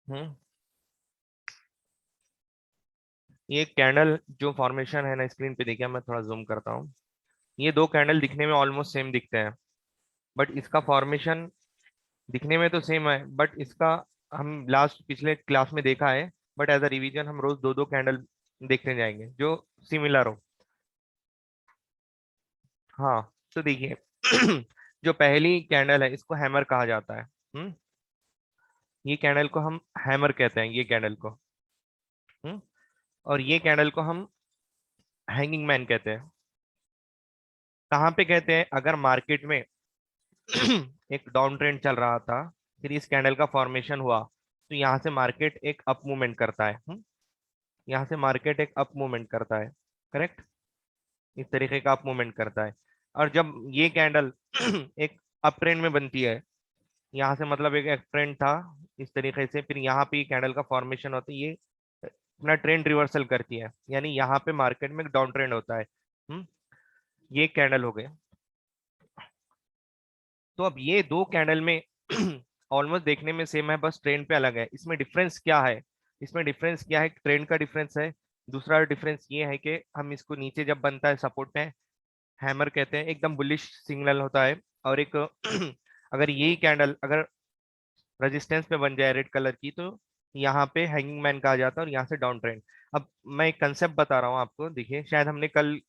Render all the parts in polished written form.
हम्म ये कैंडल जो फॉर्मेशन है ना, स्क्रीन पे देखिए, मैं थोड़ा जूम करता हूँ। ये दो कैंडल दिखने में ऑलमोस्ट सेम दिखते हैं, बट इसका फॉर्मेशन दिखने में तो सेम है, बट इसका हम लास्ट पिछले क्लास में देखा है। बट एज अ रिवीजन हम रोज दो दो कैंडल देखते जाएंगे जो सिमिलर हो। हाँ, तो देखिए जो पहली कैंडल है इसको हैमर कहा जाता है। ये कैंडल को हम हैमर कहते हैं, ये कैंडल को। हम्म और ये कैंडल को हम हैंगिंग मैन कहते हैं। कहाँ पे कहते हैं? अगर मार्केट में एक डाउन ट्रेंड चल रहा था, फिर इस कैंडल का फॉर्मेशन हुआ, तो यहाँ से मार्केट एक अप मूवमेंट करता है। यहाँ से मार्केट एक अप मूवमेंट करता है। करेक्ट। इस तरीके का अप मूवमेंट करता है। और जब ये कैंडल एक अप ट्रेंड में बनती है, यहाँ से मतलब एक ट्रेंड था इस तरीके से, फिर यहाँ पे ये कैंडल का फॉर्मेशन होता है, ये अपना ट्रेंड रिवर्सल करती है, यानी यहाँ पे मार्केट में डाउन ट्रेंड होता है। ये कैंडल हो गए। तो अब ये दो कैंडल में ऑलमोस्ट देखने में सेम है, बस ट्रेंड पे अलग है। इसमें डिफरेंस क्या है? इसमें डिफरेंस क्या है? ट्रेंड का डिफरेंस है। दूसरा डिफरेंस ये है कि हम इसको नीचे जब बनता है सपोर्ट पे, हैमर कहते हैं, एकदम बुलिश सिग्नल होता है। और एक अगर यही कैंडल अगर रेजिस्टेंस पे बन जाए रेड कलर की, तो यहाँ पे हैंगिंग मैन कहा जाता है और यहाँ से डाउन ट्रेंड। अब मैं एक कंसेप्ट बता रहा हूँ आपको, देखिए, शायद हमने कल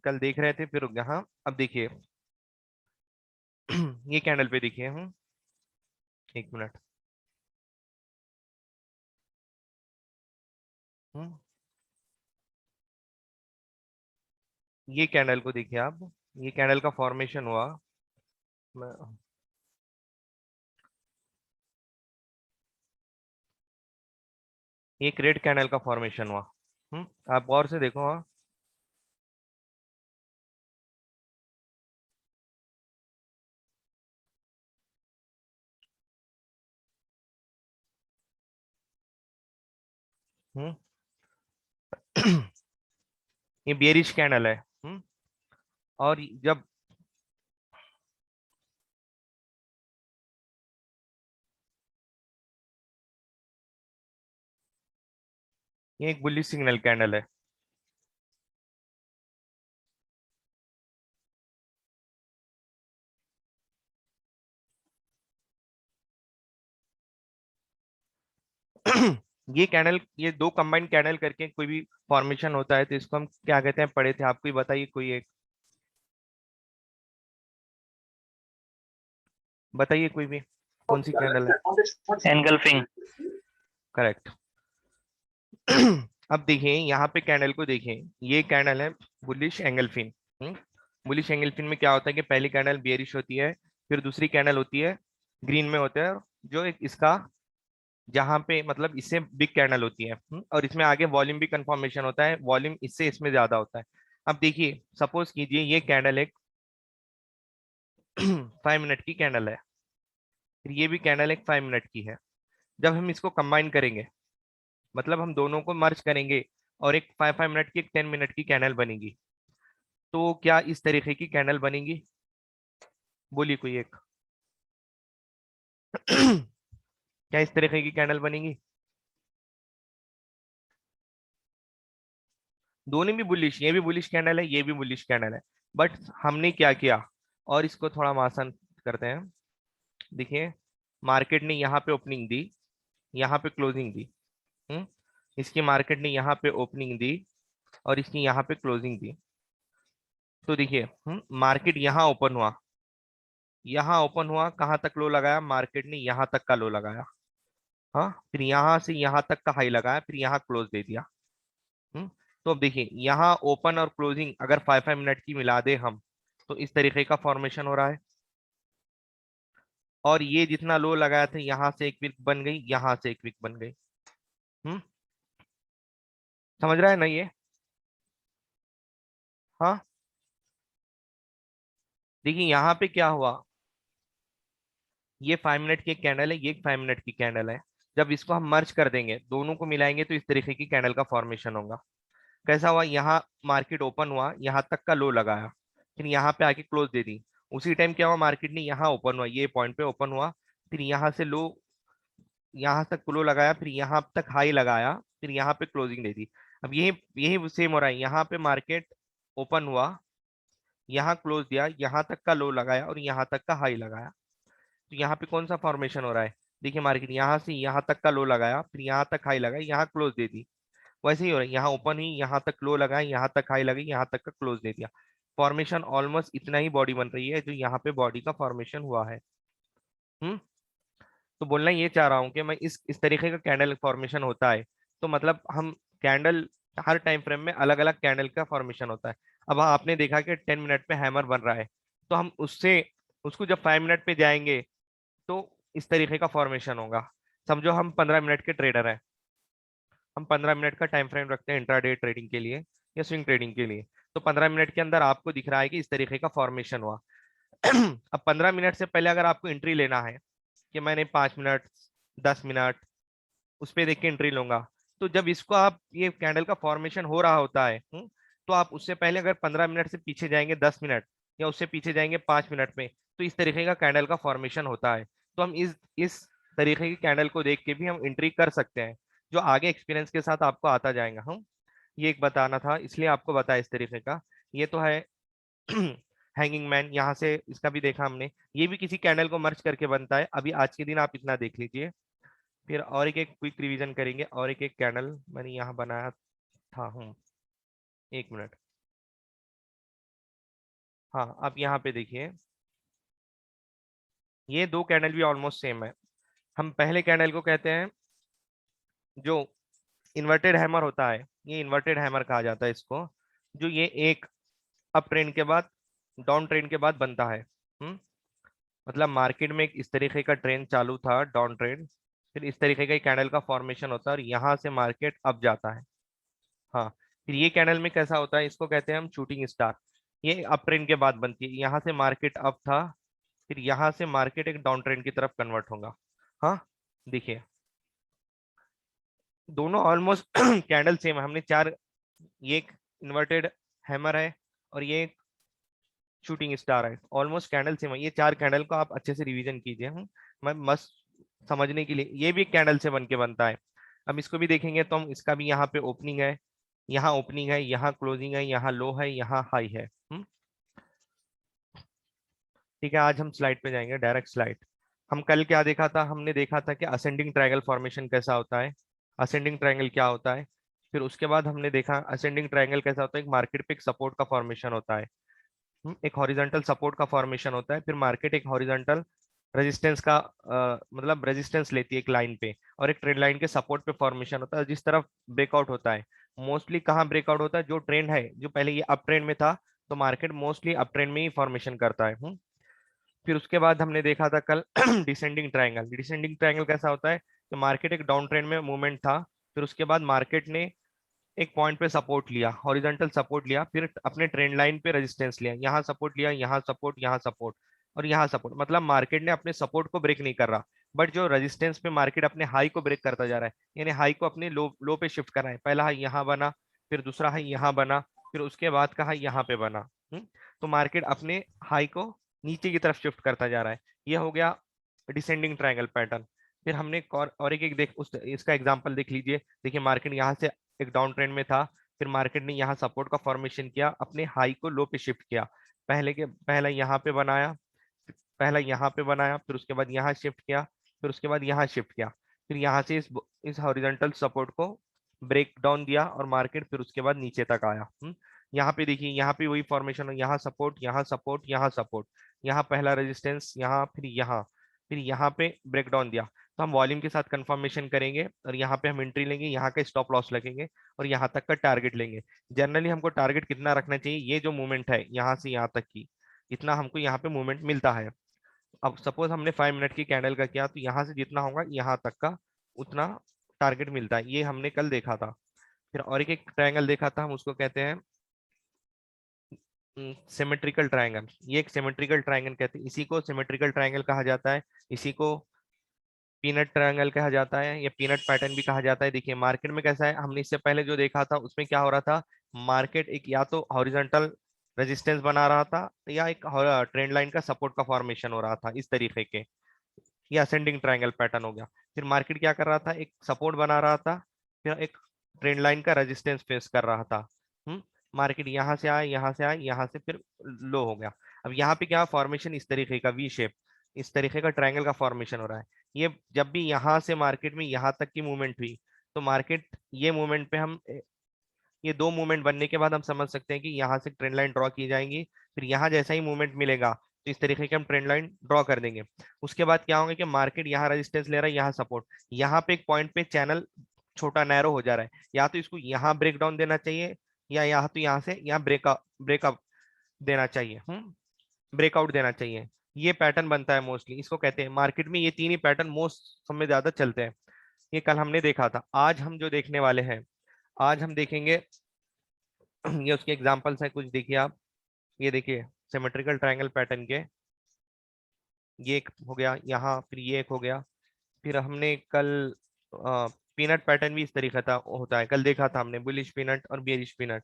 कल देख रहे थे, फिर यहाँ अब देखिए ये कैंडल पे देखिए। एक मिनट। हम्म ये कैंडल को देखिए आप। ये कैंडल का फॉर्मेशन हुआ। मैं- एक रेड कैंडल का फॉर्मेशन हुआ। आप गौर से देखो। हाँ। हम्म ये बेरिश कैंडल है। और जब ये एक बुलिश सिग्नल कैंडल है। ये कैंडल, ये दो कंबाइंड कैंडल करके कोई भी फॉर्मेशन होता है, तो इसको हम क्या कहते हैं? पढ़े थे, आपको ही बताइए कोई एक। बताइए कोई भी, कौन सी कैंडल है? एनगल्फिंग। करेक्ट। अब देखिए यहाँ पे कैंडल को देखिए, ये कैंडल है बुलिश एंगलफिन। बुलिश एंगलफिन में क्या होता है कि पहली कैंडल बेयरिश होती है, फिर दूसरी कैंडल होती है ग्रीन में होता है, और जो एक इसका जहां पे मतलब इससे बिग कैंडल होती है। और इसमें आगे वॉल्यूम भी कंफर्मेशन होता है, वॉल्यूम इससे इसमें ज्यादा होता है। अब देखिए, सपोज कीजिए ये कैंडल एक 5 मिनट की कैंडल है, फिर ये भी कैंडल एक 5 मिनट की है। जब हम इसको कंबाइन करेंगे, मतलब हम दोनों को मर्ज करेंगे, और एक 5 5 मिनट की, एक 10 मिनट की कैंडल बनेगी, तो क्या इस तरीके की कैंडल बनेगी? बोलिए कोई एक। क्या इस तरीके की कैंडल बनेगी? दोनों भी बुलिश, ये भी बुलिश कैंडल है, ये भी बुलिश कैंडल है। बट हमने क्या किया, और इसको थोड़ा हम आसान करते हैं। देखिए, मार्केट ने यहाँ पे ओपनिंग दी, यहाँ पे क्लोजिंग दी। हम्म इसकी मार्केट ने यहाँ पे ओपनिंग दी, और इसकी यहाँ पे क्लोजिंग दी। तो देखिए, मार्केट यहाँ ओपन हुआ, कहाँ तक लो लगाया? मार्केट ने यहाँ तक का लो लगाया। हाँ, फिर यहाँ से यहाँ तक का हाई लगाया, फिर यहाँ क्लोज दे दिया। हम्म तो अब देखिए, यहाँ ओपन और क्लोजिंग अगर 5 5 मिनट की मिला दे हम, तो इस तरीके का फॉर्मेशन हो रहा है। और ये जितना लो लगाया था, यहाँ से एक विक बन गई, यहाँ से एक विक बन गई। हम्म समझ रहा है ना ये? हाँ। देखिए यहाँ पे क्या हुआ, ये 5 मिनट की एक कैंडल है, ये 5 मिनट की कैंडल है। जब इसको हम मर्ज कर देंगे, दोनों को मिलाएंगे, तो इस तरीके की कैंडल का फॉर्मेशन होगा। कैसा हुआ? यहाँ मार्केट ओपन हुआ, यहाँ तक का लो लगाया, फिर यहाँ पे आके क्लोज दे दी। उसी टाइम क्या हुआ? मार्केट ने यहाँ ओपन हुआ, ये पॉइंट पे ओपन हुआ, फिर यहाँ से लो यहाँ तक लो लगाया, फिर यहाँ तक हाई लगाया, फिर यहाँ पे क्लोजिंग दे दी। अब यही यही सेम हो रहा है, यहाँ पे मार्केट ओपन हुआ, यहाँ क्लोज दिया, यहाँ तक का लो लगाया और यहाँ तक का हाई लगाया। तो यहाँ पे कौन सा फॉर्मेशन हो रहा है? देखिए मार्केट यहाँ से यहाँ तक का लो लगाया, फिर यहाँ तक हाई लगाया, यहाँ क्लोज दे दी। वैसे ही हो रहा है, यहाँ ओपन हुई, यहाँ तक लो लगाया, यहाँ तक हाई लगी, यहाँ तक का क्लोज दे दिया। फॉर्मेशन ऑलमोस्ट इतना ही बॉडी बन रही है जो यहाँ पे बॉडी का फॉर्मेशन हुआ है। हम्म। तो बोलना ये चाह रहा हूँ कि मैं इस तरीके का कैंडल फॉर्मेशन होता है। तो मतलब हम कैंडल हर टाइम फ्रेम में अलग अलग कैंडल का फॉर्मेशन होता है। अब आपने देखा कि 10 मिनट पे हैमर बन रहा है, तो हम उससे उसको जब 5 मिनट पे जाएंगे तो इस तरीके का फॉर्मेशन होगा। समझो हम 15 मिनट के ट्रेडर हैं, हम 15 मिनट का टाइम फ्रेम रखते हैं इंट्राडे ट्रेडिंग के लिए या स्विंग ट्रेडिंग के लिए। तो 15 मिनट के अंदर आपको दिख रहा है कि इस तरीके का फॉर्मेशन हुआ। अब 15 मिनट से पहले अगर आपको एंट्री लेना है कि मैंने 5 मिनट 10 मिनट उस पर देख के एंट्री लूंगा, तो जब इसको आप ये कैंडल का फॉर्मेशन हो रहा होता है, तो आप उससे पहले अगर 15 मिनट से पीछे जाएंगे 10 मिनट या उससे पीछे जाएंगे 5 मिनट में, तो इस तरीके का कैंडल का फॉर्मेशन होता है। तो हम इस तरीके की कैंडल को देख के भी हम एंट्री कर सकते हैं, जो आगे एक्सपीरियंस के साथ आपको आता जाएगा। हम ये एक बताना था, इसलिए आपको बताया इस तरीके का। ये तो है हैंगिंग मैन, यहाँ से इसका भी देखा हमने, ये भी किसी कैंडल को मर्ज करके बनता है। अभी आज के दिन आप इतना देख लीजिए, फिर और एक एक क्विक रिवीजन करेंगे। और एक एक कैंडल मैंने यहाँ बनाया था। 1 मिनट। हाँ, आप यहाँ पे देखिए, ये दो कैंडल भी ऑलमोस्ट सेम है। हम पहले कैंडल को कहते हैं जो इन्वर्टेड हैमर होता है, ये इन्वर्टेड हैमर कहा जाता है इसको, जो ये एक अप ट्रेंड के बाद डाउन ट्रेंड के बाद बनता है। मतलब मार्केट में एक इस तरीके का ट्रेंड चालू था, डाउन ट्रेंड, फिर इस तरीके का कैंडल का फॉर्मेशन होता है और यहाँ से मार्केट अप जाता है। हाँ, फिर ये कैंडल में कैसा होता है, इसको कहते हैं हम शूटिंग स्टार। ये अप ट्रेंड के बाद बनती है, यहाँ से मार्केट अप था, फिर यहाँ से मार्केट एक डाउन ट्रेंड की तरफ कन्वर्ट होगा। हाँ, देखिए दोनों ऑलमोस्ट कैंडल सेम है। हमने चार, ये एक इन्वर्टेड हैमर है और ये एक शूटिंग स्टार है, ऑलमोस्ट कैंडल सेम है। ये चार कैंडल को आप अच्छे से रिवीजन कीजिए। मैं मस्त समझने के लिए, ये भी एक कैंडल से बन के बनता है। अब इसको भी देखेंगे तो हम इसका भी यहाँ पे ओपनिंग है, यहाँ ओपनिंग है, यहाँ क्लोजिंग है, यहाँ लो है, यहाँ हाई है। ठीक है, आज हम स्लाइड पे जाएंगे, डायरेक्ट स्लाइड। हम कल क्या देखा था, हमने देखा था कि असेंडिंग ट्रायंगल फॉर्मेशन कैसा होता है, असेंडिंग ट्रायंगल क्या होता है। फिर उसके बाद हमने देखा असेंडिंग ट्रायंगल कैसा होता है, एक मार्केट पे एक सपोर्ट का फॉर्मेशन होता है। एक हॉरिजॉन्टल सपोर्ट का फॉर्मेशन होता है, फिर मार्केट एक हॉरिजॉन्टल रेजिस्टेंस का मतलब रेजिस्टेंस लेती है एक लाइन पे, और एक ट्रेंड लाइन के सपोर्ट पे फॉर्मेशन होता है जिस तरफ ब्रेकआउट होता है। मोस्टली कहाँ ब्रेकआउट होता है, जो ट्रेंड है, जो पहले ये अप ट्रेंड में था, तो मार्केट मोस्टली अप ट्रेंड में ही फॉर्मेशन करता है। फिर उसके बाद हमने देखा था कल डिसेंडिंग ट्रायंगल। डिसेंडिंग ट्रायंगल कैसा होता है, तो मार्केट एक डाउन ट्रेंड में मूवमेंट था, फिर उसके बाद मार्केट ने एक पॉइंट पे सपोर्ट लिया, हॉरिजॉन्टल सपोर्ट लिया, फिर अपने ट्रेंड लाइन पे रेजिस्टेंस लिया, यहाँ सपोर्ट लिया, यहाँ सपोर्ट, यहाँ सपोर्ट और यहाँ सपोर्ट। मतलब मार्केट ने अपने सपोर्ट को ब्रेक नहीं कर रहा, बट जो रेजिस्टेंस पे मार्केट अपने हाई को ब्रेक करता जा रहा है, यानी हाई को अपने लो लो पे शिफ्ट कर रहा है। पहला हाई यहाँ बना, फिर दूसरा हाई यहाँ बना, फिर उसके बाद का हाई यहाँ पे बना। तो मार्केट अपने हाई को नीचे की तरफ शिफ्ट करता जा रहा है। ये हो गया डिसेंडिंग ट्रायंगल पैटर्न। फिर हमने और एक देख उस इसका एग्जांपल देख लीजिए। देखिए मार्केट यहाँ से एक डाउन ट्रेंड में था, फिर मार्केट ने यहाँ सपोर्ट का फॉर्मेशन किया, अपने हाई को लो पे शिफ्ट किया। पहला यहाँ पे बनाया, पहला यहाँ पे बनाया, फिर उसके बाद यहाँ शिफ्ट किया, फिर उसके बाद यहाँ शिफ्ट किया, फिर यहाँ से इस हॉरिजॉन्टल सपोर्ट को ब्रेक डाउन दिया और मार्केट फिर उसके बाद नीचे तक आया। यहाँ पे देखिए, यहाँ पे वही फॉर्मेशन है, यहाँ सपोर्ट, यहाँ सपोर्ट, यहाँ सपोर्ट, यहाँ पहला रेजिस्टेंस, यहाँ फिर यहाँ पे ब्रेक डाउन दिया। तो हम वॉल्यूम के साथ कंफर्मेशन करेंगे और यहाँ पे हम एंट्री लेंगे, यहाँ का स्टॉप लॉस लगेंगे और यहाँ तक का टारगेट लेंगे। जनरली हमको टारगेट कितना रखना चाहिए, ये जो मूवमेंट है यहाँ से यहाँ तक की, इतना हमको यहाँ पे मूवमेंट मिलता है। अब सपोज हमने 5 मिनट की कैंडल का किया, तो यहाँ से जितना होगा यहाँ तक का उतना टारगेट मिलता है। ये हमने कल देखा था। फिर और एक ट्रायंगल देखा था, हम उसको कहते हैं सिमेट्रिकल ट्रायंगल। ये एक सिमेट्रिकल ट्रायंगल कहते हैं, इसी को सिमेट्रिकल ट्रायंगल कहा जाता है, इसी को पीनट ट्रायंगल कहा जाता है या पीनट पैटर्न भी कहा जाता है। देखिए मार्केट में कैसा है, हमने इससे पहले जो देखा था उसमें क्या हो रहा था, मार्केट एक या तो हॉरिजॉन्टल रेजिस्टेंस बना रहा था या एक ट्रेंड लाइन का सपोर्ट का फॉर्मेशन हो रहा था इस तरीके के। ये असेंडिंग ट्रायंगल पैटर्न हो गया। फिर मार्केट क्या कर रहा था, एक सपोर्ट बना रहा था, फिर एक ट्रेंड लाइन का रेजिस्टेंस फेस कर रहा था। मार्केट यहाँ से आया, यहाँ से आया, यहाँ से फिर लो हो गया। अब यहाँ पे क्या फॉर्मेशन, इस तरीके का वी शेप, इस तरीके का ट्रायंगल का फॉर्मेशन हो रहा है। ये जब भी यहाँ से मार्केट में यहाँ तक की मूवमेंट हुई, तो मार्केट ये मूवमेंट पे हम ये दो मूवमेंट बनने के बाद हम समझ सकते हैं कि यहाँ से ट्रेंड लाइन ड्रॉ की जाएंगी। फिर यहाँ जैसा ही मूवमेंट मिलेगा तो इस तरीके के हम ट्रेंड लाइन ड्रॉ कर देंगे। उसके बाद क्या होगा कि मार्केट यहाँ रेजिस्टेंस ले रहा है, यहाँ सपोर्ट, यहाँ पे एक पॉइंट पे चैनल छोटा नैरो हो जा रहा है, या तो इसको यहाँ ब्रेक डाउन देना चाहिए, या यहाँ तो यहाँ से यहाँ ब्रेकअप देना चाहिए, ब्रेकआउट देना चाहिए। ये पैटर्न बनता है मोस्टली, इसको कहते हैं मार्केट में, ये तीन ही पैटर्न मोस्ट समय ज्यादा चलते हैं। ये कल हमने देखा था। आज हम जो देखने वाले हैं, आज हम देखेंगे ये उसके एग्जांपल्स हैं कुछ, देखिए आप, ये देखिए सिमेट्रिकल ट्रायंगल पैटर्न के, ये एक हो गया यहाँ, फिर ये एक हो गया। फिर हमने कल पीनट पैटर्न भी इस तरीके का होता है, कल देखा था हमने, बुलिश पीनट और बेरिश पीनट।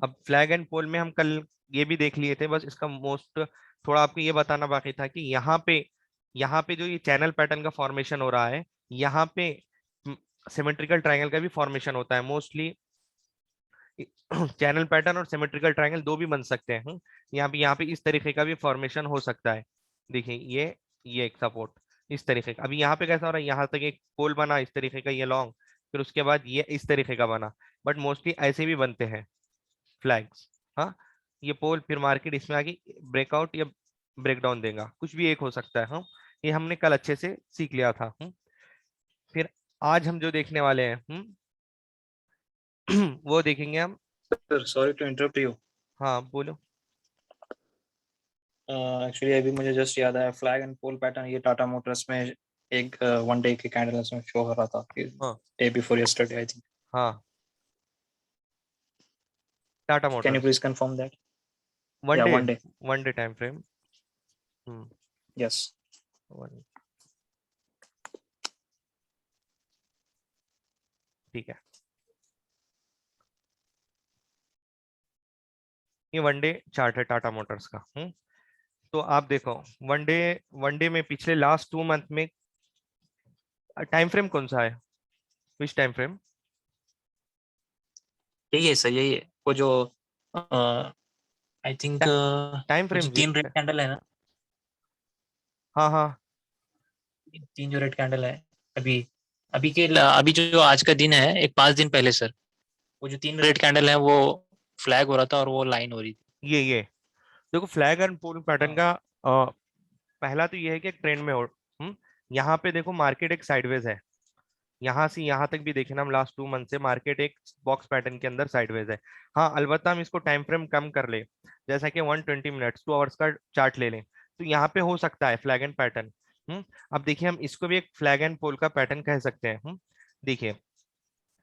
अब फ्लैग एंड पोल में हम कल ये भी देख लिए थे, बस इसका मोस्ट थोड़ा आपको ये बताना बाकी था कि यहाँ पे जो ये चैनल पैटर्न का फॉर्मेशन हो रहा है, यहाँ पे सिमेट्रिकल ट्रायंगल का भी फॉर्मेशन होता है मोस्टली। चैनल पैटर्न और सिमेट्रिकल ट्रायंगल दो भी बन सकते हैं। यहाँ पे इस तरीके का भी फॉर्मेशन हो सकता है। देखिए ये एक सपोर्ट इस तरीके का। अभी यहाँ पे कैसा हो रहा है, यहाँ तक एक पोल बना इस तरीके का, ये लॉन्ग, फिर उसके बाद ये इस तरीके का बना। बट मोस्टली ऐसे भी बनते हैं फ्लैग्स। हाँ, ये पोल, फिर मार्केट इसमें आगे ब्रेकआउट या ब्रेकडाउन देगा, कुछ भी एक हो सकता है। हाँ, ये हमने कल अच्छे से सीख लिया था। फिर आज हम जो देखने वाले हैं, वो देखेंगे हम। Sir sorry to interrupt you. हाँ बोलो। एक्चुअली अभी मुझे जस्ट याद आया, फ्लैग एंड पोल पैटर्न ये टाटा मोटर्स में एक वन डे के कैंडल्स में शो हो रहा था, हाँ day before yesterday I think. हाँ, Tata can you motors please confirm that? One या day, one day. One day time frame. Yes. ठीक है, ये वन डे चार्ट है टाटा मोटर्स का। तो आप देखो, वन डे में पिछले लास्ट 2 मंथ में टाइम फ्रेम कौन सा है, विच टाइम फ्रेम? यही है सर, यही है वो जो आई थिंक टाइम जो फ्रेम, तीन रेड कैंडल है ना, हाँ हाँ, तीन जो रेड कैंडल है अभी, अभी जो आज का दिन है, एक 5 दिन पहले सर, वो जो तीन रेड कैंडल है वो फ्लैग हो रहा था और वो लाइन हो रही थी। ये देखो फ्लैग एंड पोल पैटर्न हाँ। का पहला तो ये है कि ट्रेंड में हो। यहाँ पे देखो मार्केट एक साइडवेज है, यहाँ से यहाँ तक भी देखे ना हम, लास्ट 2 मंथ से मार्केट एक बॉक्स पैटर्न के अंदर साइडवेज है। हाँ, अलबत्ता हम इसको टाइम फ्रेम कम कर ले, जैसा कि 120 मिनट्स 2 आवर्स का चार्ट ले लें, तो यहाँ पे हो सकता है फ्लैग एंड पैटर्न। अब देखिए हम इसको भी एक फ्लैग एंड पोल का पैटर्न कह सकते हैं। देखिए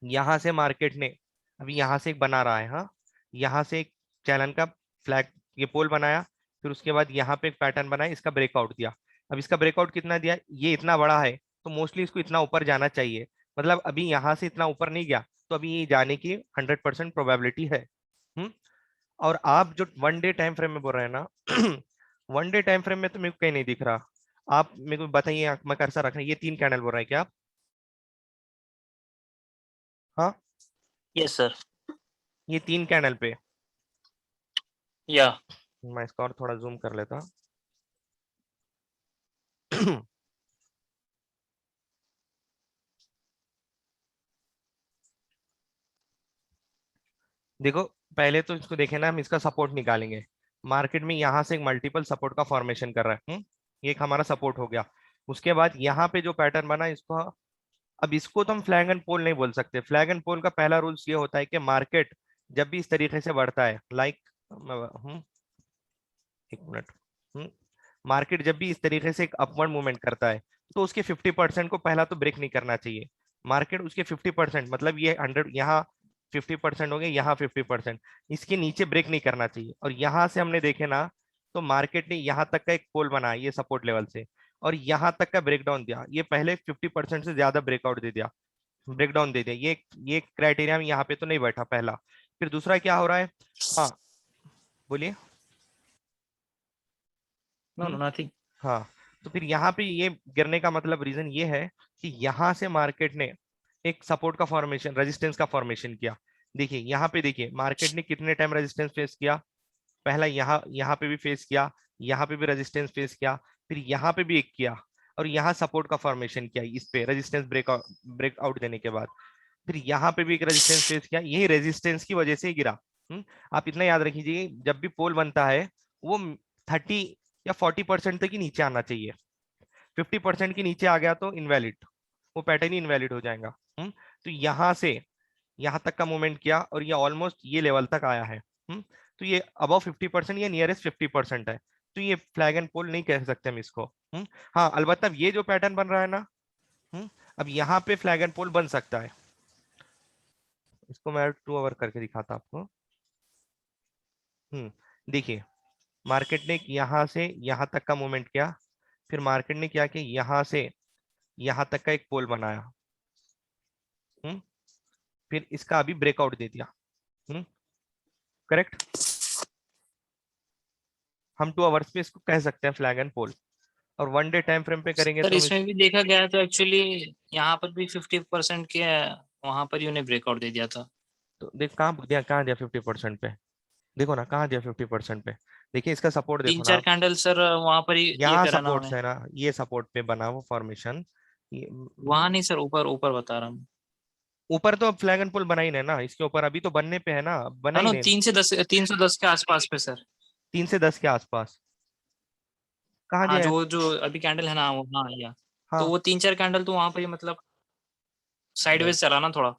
यहाँ से मार्केट ने अभी यहाँ से एक बना रहा है, हाँ, यहाँ से एक चैनल का फ्लैग, ये पोल बनाया, फिर उसके बाद यहाँ पे एक पैटर्न बनाया, इसका ब्रेकआउट दिया। अब इसका ब्रेकआउट कितना दिया, ये इतना बड़ा है, तो मोस्टली इसको इतना ऊपर जाना चाहिए। मतलब अभी यहाँ से इतना ऊपर नहीं गया, तो अभी ये जाने की 100% प्रोबेबिलिटी है। हम्म और आप जो वन डे टाइम फ्रेम में बोल रहे हैं ना, वन डे टाइम फ्रेम में तो मेरे को कहीं नहीं दिख रहा। आप मेरे को बताइए, मैं कर्सर रख रहे हैं, ये 3 कैंडल बोल रहे हैं क्या आप? हाँ, यस सर। ये 3 कैंडल पे, या मैं इसका और थोड़ा जूम कर लेता। देखो, पहले तो इसको देखे ना, हम इसका सपोर्ट निकालेंगे। मार्केट में यहाँ से एक मल्टीपल सपोर्ट का फॉर्मेशन कर रहा है। ये एक हमारा सपोर्ट हो गया। उसके बाद यहाँ पे जो पैटर्न बना इसको, अब इसको तो हम फ्लैग एंड पोल नहीं बोल सकते। फ्लैग एंड पोल का पहला रूल्स ये होता है कि मार्केट जब भी इस तरीके से बढ़ता है, लाइक, एक मिनट, मार्केट जब भी इस तरीके से एक अपवर्ड मूवमेंट करता है, तो उसके 50% को पहला तो ब्रेक नहीं करना चाहिए। मार्केट उसके 50%, मतलब ये 100, यहाँ 50% हो गए, यहाँ 50%, इसके नीचे ब्रेक नहीं करना चाहिए। और यहाँ से हमने देखे ना, तो मार्केट ने यहाँ तक का एक पोल बनाया ये सपोर्ट लेवल से, और यहाँ तक का ब्रेकडाउन दिया, ये पहले 50% से ज्यादा ब्रेकआउट दे दिया, ब्रेकडाउन दे दिया। ये क्राइटेरिया में यहाँ पे तो नहीं बैठा पहला। फिर दूसरा क्या हो रहा है, हाँ बोलिए। No no nothing. हाँ, तो फिर यहाँ पे ये गिरने का मतलब रीजन ये है कि यहाँ से मार्केट ने एक सपोर्ट का फॉर्मेशन, रेजिस्टेंस का फॉर्मेशन किया। देखिए यहाँ पे, देखिए मार्केट ने कितने टाइम रेजिस्टेंस फेस किया, पहला यहाँ यहाँ पे भी फेस किया, यहाँ पे भी रेजिस्टेंस फेस किया, फिर यहाँ पे भी एक किया, और यहाँ सपोर्ट का फॉर्मेशन किया इस पे रेजिस्टेंस ब्रेकआउट देने के बाद, फिर यहाँ पे भी एक रेजिस्टेंस फेस किया, यही रेजिस्टेंस की वजह से ही गिरा। आप इतना याद रखिए, जब भी पोल बनता है वो 30 या 40% तक ही नीचे आना चाहिए। 50% के नीचे आ गया तो इनवैलिड, वो पैटर्न ही इनवैलिड हो जाएगा। तो यहाँ से यहाँ तक का मूवमेंट किया और ये ऑलमोस्ट ये लेवल तक आया है। तो ये अबव 50% या नियरेस्ट 50% है, तो ये फ्लैग एंड पोल नहीं कह सकते हम इसको। हाँ अलबत्ता ये जो पैटर्न बन रहा है ना, अब यहाँ पे फ्लैग एंड पोल बन सकता है। इसको मैं 2 आवर करके दिखाता आपको। देखिए मार्केट ने यहाँ से यहाँ तक का मूवमेंट किया, फिर मार्केट ने क्या किया, यहाँ से यहाँ तक का एक पोल बनाया, फिर इसका अभी ब्रेकआउट दे दिया। करेक्ट, हम 2 आवर्स पे इसको कह सकते हैं फ्लैग एंड पोल, और 1 डे टाइम फ्रेम पे करेंगे सर तो हम इसमें भी देखा गया तो एक्चुअली यहाँ पर भी 50% के वहां पर ही उन्हें ब्रेकआउट दे दिया था। तो देख कहाँ दिया 50% पे, देखो ना कहाँ दिया 50% पे। देखिए इसका सपोर्ट देखो तीन ना चार आप, कैंडल सर वहां पर ही ये यहाँ करा ना सपोर्ट्स उन्हें। है ना, ये सपोर्ट पे बना वो फॉर्मेशन। वहां नहीं सर, ऊपर ऊपर बता रहा हूँ। ऊपर तो अब फ्लैग एंड पोल बना ही नहीं ना, इसके ऊपर अभी तो बनने पे है ना, बना हाँ ही नो, नहीं। 3 से 10, 310 के आसपास पे सर। 3 से 10 के आसपास कहाँ हाँ दिया है? जो जो अभी कैंडल है ना वो, हाँ या तो हाँ वो 3 4 कैंडल तो वहां पर ही मतलब नहीं, साइडवेज चला ना थोड़ा।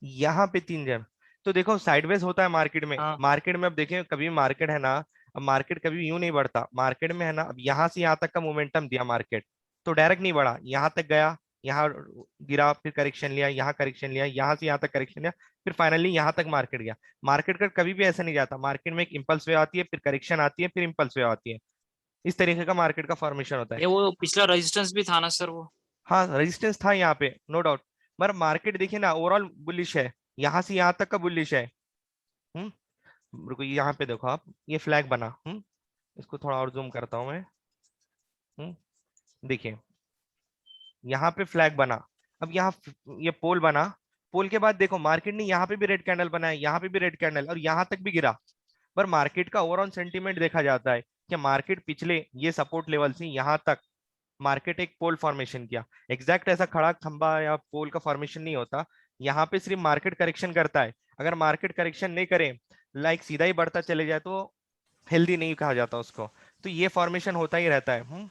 यहाँ पे 3 जन, तो देखो साइडवेज होता है मार्केट में। हाँ मार्केट में अब देखें, कभी मार्केट है ना, अब मार्केट कभी यूं नहीं बढ़ता मार्केट में है ना, अब यहाँ से यहाँ तक का मोमेंटम दिया मार्केट, तो डायरेक्ट नहीं बढ़ा, यहाँ तक गया, यहाँ गिरा, फिर करेक्शन लिया, यहाँ करेक्शन लिया, यहाँ से यहाँ तक करेक्शन लिया, फिर फाइनली यहाँ तक मार्केट गया। मार्केट का कभी भी ऐसा नहीं जाता, मार्केट में एक इंपल्स वे आती है, फिर करेक्शन आती है, फिर इंपल्स वे आती है, इस तरीके का मार्केट का फॉर्मेशन होता है। ये वो पिछला रेजिस्टेंस भी था ना सर वो। हाँ रेजिस्टेंस था यहाँ पे, नो डाउट, मगर मार्केट देखिए ना ओवरऑल बुलिश है, यहाँ से यहाँ तक का बुलिश है। हम्म रुको यहाँ पे देखो आप, ये फ्लैग बना, इसको थोड़ा और जूम करता हूँ मैं। देखिए यहाँ पे फ्लैग बना, अब यहाँ ये पोल बना, पोल के बाद देखो मार्केट ने यहाँ पे भी रेड कैंडल बनाया, यहाँ पे भी रेड कैंडल, और यहाँ तक भी गिरा। पर मार्केट का ओवरऑल सेंटीमेंट देखा जाता है कि मार्केट पिछले ये सपोर्ट लेवल से यहाँ तक मार्केट एक पोल फॉर्मेशन किया। एग्जैक्ट ऐसा खड़ा खंबा या पोल का फॉर्मेशन नहीं होता, यहाँ पे सिर्फ मार्केट करेक्शन करता है। अगर मार्केट करेक्शन नहीं करे, लाइक सीधा ही बढ़ता चले जाए, तो हेल्दी नहीं कहा जाता उसको। तो ये फॉर्मेशन होता ही रहता है।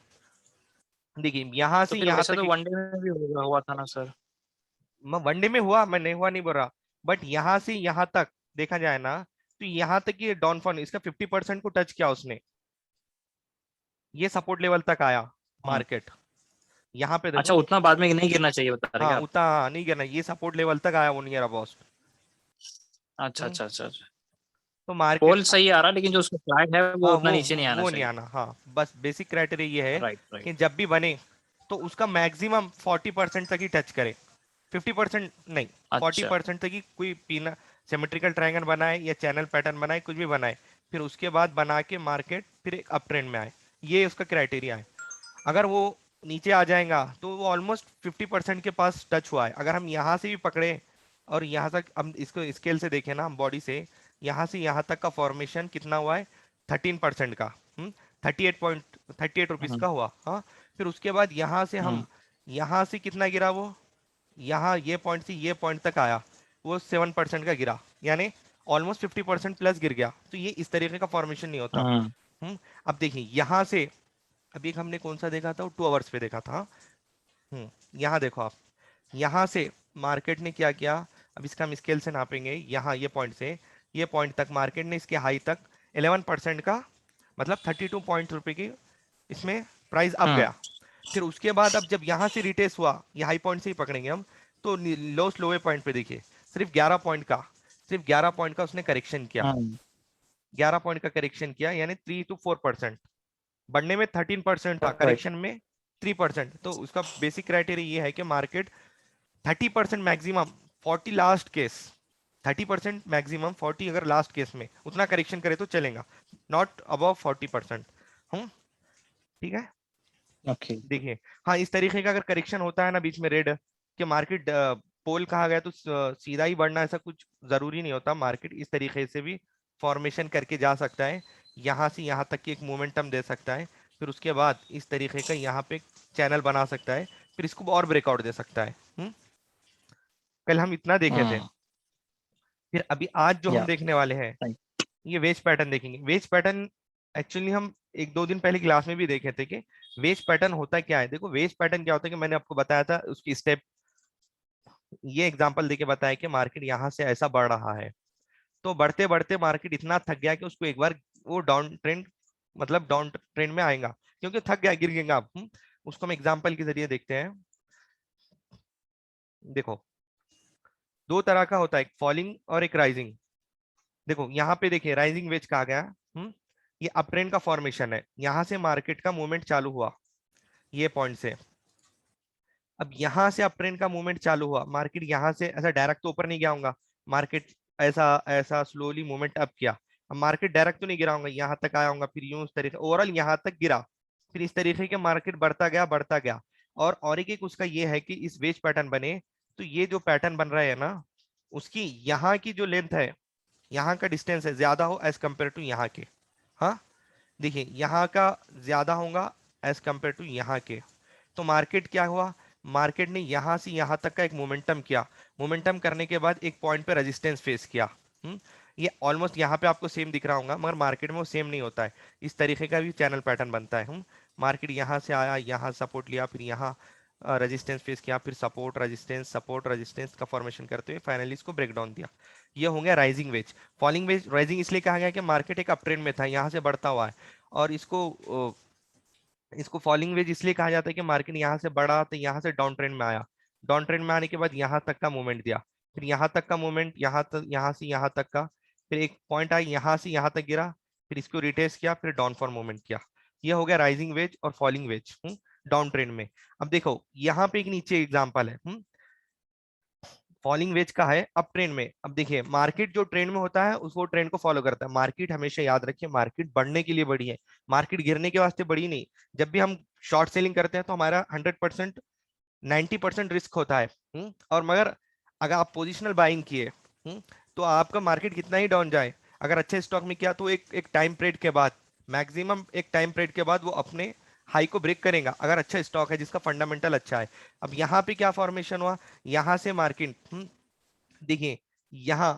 देखिए यहाँ तो से फिर यहाँ वैसा तक तो वनडे में भी हुआ था ना सर। वनडे में हुआ, मैं नहीं हुआ नहीं बोल रहा, बट यहाँ से यहाँ तक देखा जाए ना, तो यहाँ तक ये डाउनफॉल इसका 50% को टच किया उसने, ये सपोर्ट लेवल तक आया हाँ मार्केट। यहाँ पे अच्छा, देखो, उतना बाद में नहीं गिरना चाहिए बता रहे हाँ क्या आप? उतना, हाँ, नहीं करना, ये सपोर्ट लेवल तक आया वो नियर अबाउट। अच्छा अच्छा अच्छा अच्छा। तो मार्केट, पोल सही आ रहा लेकिन जो उसका फ्लैग है वो हाँ उतना नीचे नहीं आना वो नहीं चाहिए। आना, हाँ बस बेसिक क्राइटेरिया ये है राइट राइट। कि जब भी बने तो उसका मैक्सिमम 40% तक ही टच करे, 50% नहीं, फोर्टी अच्छा। परसेंट तक ही कोई पीना सिमेट्रिकल ट्रायंगल बनाए या चैनल पैटर्न बनाए, कुछ भी बनाए, फिर उसके बाद बना के मार्केट फिर एक अप ट्रेंड में आए, ये उसका क्राइटेरिया है। अगर वो नीचे आ जाएगा तो वो ऑलमोस्ट 50% के पास टच हुआ है। अगर हम यहाँ से भी पकड़े और यहाँ तक हम इसको स्केल से देखें ना, हम बॉडी से यहाँ से यहाँ तक का फॉर्मेशन कितना हुआ है, 13% का, 38 रुपीज हम्म का हुआ। हाँ फिर उसके बाद यहाँ से हम, हम्म यहाँ से कितना गिरा वो, यहाँ ये पॉइंट से ये पॉइंट तक आया, वो 7% का गिरा, यानी ऑलमोस्ट 50% प्लस गिर गया। तो ये इस तरीके का फॉर्मेशन नहीं होता। हम्म अब देखिए यहाँ से, अभी हमने कौन सा देखा था, वो 2 आवर्स पे देखा था। यहाँ देखो आप, यहाँ से मार्केट ने क्या किया, अब इसका हम स्केल से नापेंगे, यहाँ ये पॉइंट से ये पॉइंट तक मार्केट ने इसके हाई तक 11% का, मतलब 32 पॉइंट रुपए की इसमें प्राइस अप हम्म गया। फिर उसके बाद अब जब यहाँ से रिटेस हुआ, ये हाई पॉइंट से ही पकड़ेंगे हम, तो लोएस्ट लोवे पॉइंट पे देखिए, सिर्फ 11 पॉइंट का, सिर्फ 11 पॉइंट का उसने करेक्शन किया, हम्म 11 पॉइंट का करेक्शन किया, यानी 3 to 4%। बढ़ने में 13% था, राइट। करेक्शन में 3%। तो उसका बेसिक क्राइटेरिया ये है कि market 30% maximum, 40 last case, 30% maximum, 40 अगर लास्ट केस में उतना करेक्शन करे तो चलेगा, नॉट अबव 40%। ठीक है। ओके। देखिए, हाँ इस तरीके का अगर करेक्शन होता है ना बीच में रेड कि मार्केट पोल कहा गया तो सीधा ही बढ़ना ऐसा कुछ जरूरी नहीं होता, मार्केट इस तरीके से भी फॉर्मेशन करके जा सकता है, यहाँ से यहाँ तक की एक मोमेंटम दे सकता है, फिर उसके बाद इस तरीके का यहाँ पे चैनल बना सकता है, फिर इसको और ब्रेकआउट दे सकता है। कल हम इतना देखे थे। हाँ। फिर अभी आज जो हम या देखने वाले हैं राइट। ये वेज पैटर्न देखेंगे। वेज पैटर्न एक्चुअली हम एक दो दिन पहले क्लास में भी देखे थे कि वेज पैटर्न होता क्या है। देखो वेज पैटर्न क्या होता है कि मैंने आपको बताया था उसकी स्टेप, ये एग्जांपल देके बताया कि मार्केट यहाँ से ऐसा बढ़ रहा है, तो बढ़ते बढ़ते मार्केट इतना थक गया कि उसको एक बार वो डाउन ट्रेंड, मतलब डाउन ट्रेंड में आएगा, क्योंकि थक गया, गिर गएगा आप। उसको हम एग्जांपल के जरिए देखते हैं। देखो दो तरह का होता है, एक फॉलिंग और एक राइजिंग। देखो यहाँ पे देखिए राइजिंग वेज कहा गया। ये अप ट्रेंड का फॉर्मेशन है, यहाँ से मार्केट का मूवमेंट चालू हुआ ये पॉइंट से। अब यहाँ से अप ट्रेंड का मूवमेंट चालू हुआ, मार्केट यहाँ से ऐसा डायरेक्ट तो ऊपर नहीं गया होगा, मार्केट ऐसा ऐसा स्लोली मूवमेंट अप किया। अब मार्केट डायरेक्ट तो नहीं गिरा होगा, यहाँ तक आया होगा, फिर यूं इस तरीके ओवरऑल यहाँ तक गिरा, फिर इस तरीके के मार्केट बढ़ता गया बढ़ता गया। और एक उसका ये है कि इस वेज पैटर्न बने तो ये जो पैटर्न बन रहा है ना, उसकी यहाँ की जो लेंथ है, यहाँ का डिस्टेंस है ज्यादा हो एज कम्पेयर टू यहाँ के। हाँ देखिए यहाँ का ज्यादा होगा एज कम्पेयर टू यहाँ के, तो मार्केट क्या हुआ, मार्केट ने यहां से यहां तक का एक मोमेंटम किया, मोमेंटम करने के बाद एक पॉइंट पे रेजिस्टेंस फेस किया। ये ऑलमोस्ट यहाँ पे आपको सेम दिख रहा होगा, मगर मार्केट में वो सेम नहीं होता है, इस तरीके का भी चैनल पैटर्न बनता है। मार्केट यहाँ से आया, यहाँ सपोर्ट लिया, फिर यहाँ रेजिस्टेंस फेस किया, फिर सपोर्ट रेजिस्टेंस का फॉर्मेशन करते हुए फाइनली इसको ब्रेक डाउन दिया। ये हो गया rising veg. Falling veg rising इसलिए कहा गया कि मार्केट एक अप ट्रेंड में था, यहाँ से बढ़ता हुआ है, और इसको फॉलिंग वेज इसलिए कहा जाता है कि मार्केट यहाँ से बढ़ा तो यहाँ से डाउन ट्रेंड में आया, डाउन ट्रेंड में आने के बाद यहाँ तक का मूवमेंट दिया, फिर यहाँ तक का मूवमेंट, यहाँ तक, यहाँ से यहाँ तक का, फिर एक पॉइंट आया यहाँ से यहाँ तक गिरा, फिर इसको रिटेस्ट किया, फिर डाउन फॉर मूवमेंट किया। ये हो गया राइजिंग वेज और फॉलिंग वेज डाउन ट्रेंड में। अब देखो यहाँ पे एक नीचे एग्जाम्पल है, फॉलिंग वेज का है अप ट्रेंड में। अब देखिए मार्केट जो ट्रेंड में होता है उस वो ट्रेंड को फॉलो करता है, मार्केट हमेशा याद रखिए मार्केट बढ़ने के लिए बढ़ी है, मार्केट गिरने के वास्ते बढ़ी नहीं। जब भी हम शॉर्ट सेलिंग करते हैं तो हमारा 100% 90% रिस्क होता है। और मगर अगर आप पोजिशनल बाइंग किए, तो आपका मार्केट कितना ही डाउन जाए, अगर अच्छे स्टॉक में किया तो एक एक टाइम पीरियड के बाद, मैक्सिमम एक टाइम पीरियड के बाद वो अपने हाई को ब्रेक करेगा, अगर अच्छा स्टॉक है जिसका फंडामेंटल अच्छा है। अब यहाँ पे क्या फॉर्मेशन हुआ, यहाँ से मार्केट देखिए, यहाँ